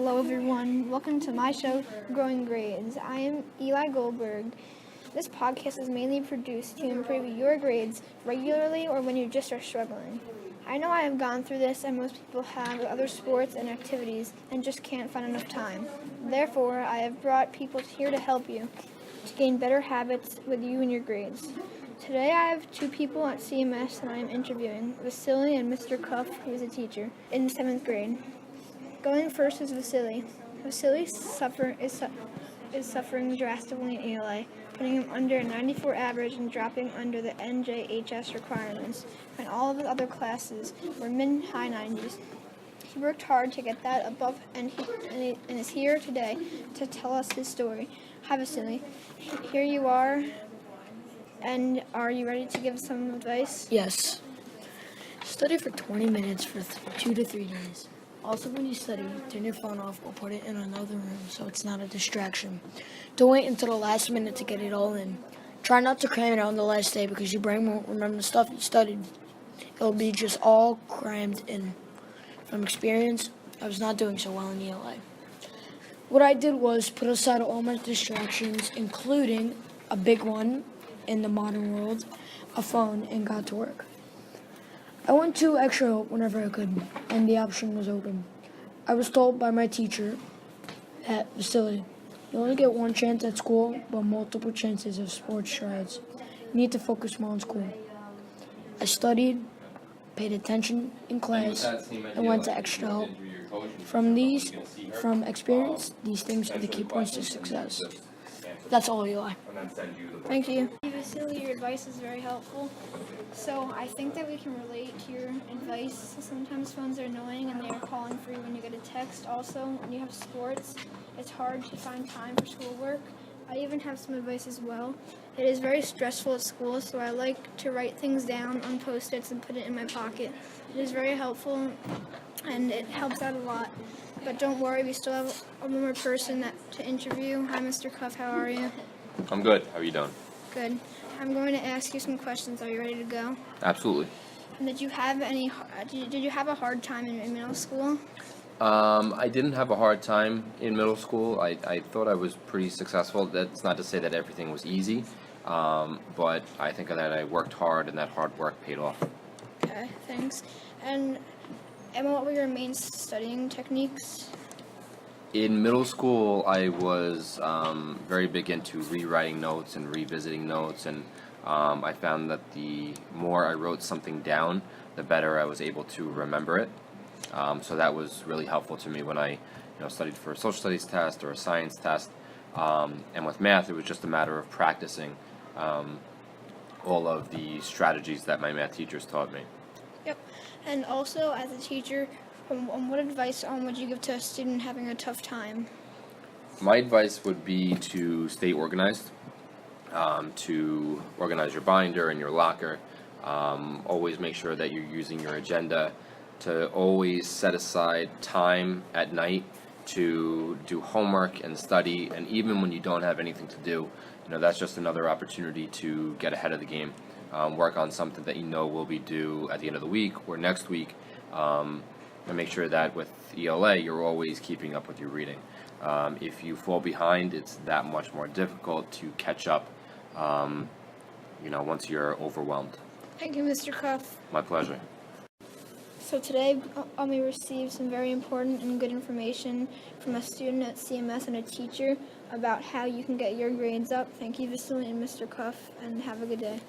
Hello everyone, welcome to my show, Growing Grades. I am Eli Goldberg. This podcast is mainly produced to improve your grades regularly or when you just are struggling. I know I have gone through this and most people have other sports and activities and just can't find enough time. Therefore, I have brought people here to help you to gain better habits with you and your grades. Today I have two people at CMS that I am interviewing, Vasili and Mr. Cuff, who is a teacher, in 7th grade. Going first is Vasili. Vasili is suffering drastically in Eli, putting him under a 94 average and dropping under the NJHS requirements, when all of his other classes were mid-high 90s. He worked hard to get that above and is here today to tell us his story. Hi Vasili, here you are, and are you ready to give some advice? Yes. Study for 20 minutes for 2 to 3 days. Also, when you study, turn your phone off or put it in another room so it's not a distraction. Don't wait until the last minute to get it all in. Try not to cram it on the last day because your brain won't remember the stuff you studied. It'll be just all crammed in. From experience, I was not doing so well in ELA. What I did was put aside all my distractions, including a big one in the modern world, a phone, and got to work. I went to extra help whenever I could, and the option was open. I was told by my teacher at Vasili, you only get one chance at school, but multiple chances of sports strides. You need to focus more on school. I studied, paid attention in class, and went to extra help. From experience, these things are the key points to success. That's all, Eli. Thank you. Vasili, your advice is very helpful. So I think that we can relate to your advice. Sometimes phones are annoying and they are calling for you when you get a text. Also, when you have sports, it's hard to find time for schoolwork. I even have some advice as well. It is very stressful at school, so I like to write things down on Post-its and put it in my pocket. It is very helpful and it helps out a lot. But don't worry, we still have one more person to interview. Hi, Mr. Cuff, how are you? I'm good. How are you doing? Good. I'm going to ask you some questions. Are you ready to go? Absolutely. And did you have a hard time in middle school? I didn't have a hard time in middle school. I thought I was pretty successful. That's not to say that everything was easy, but I think that I worked hard and that hard work paid off. Okay, thanks. And what were your main studying techniques? In middle school, I was very big into rewriting notes and revisiting notes, and I found that the more I wrote something down, the better I was able to remember it. So that was really helpful to me when I studied for a social studies test or a science test. And with math, it was just a matter of practicing all of the strategies that my math teachers taught me. Yep. And also, as a teacher, what advice would you give to a student having a tough time? My advice would be to stay organized, to organize your binder and your locker. Always make sure that you're using your agenda, to always set aside time at night to do homework and study, and even when you don't have anything to do, that's just another opportunity to get ahead of the game. Work on something that will be due at the end of the week or next week, and make sure that with ELA you're always keeping up with your reading. If you fall behind, it's that much more difficult to catch up once you're overwhelmed. Thank you, Mr. Cuff. My pleasure. So today we received some very important and good information from a student at CMS and a teacher about how you can get your grades up. Thank you, Vasili and Mr. Cuff, and have a good day.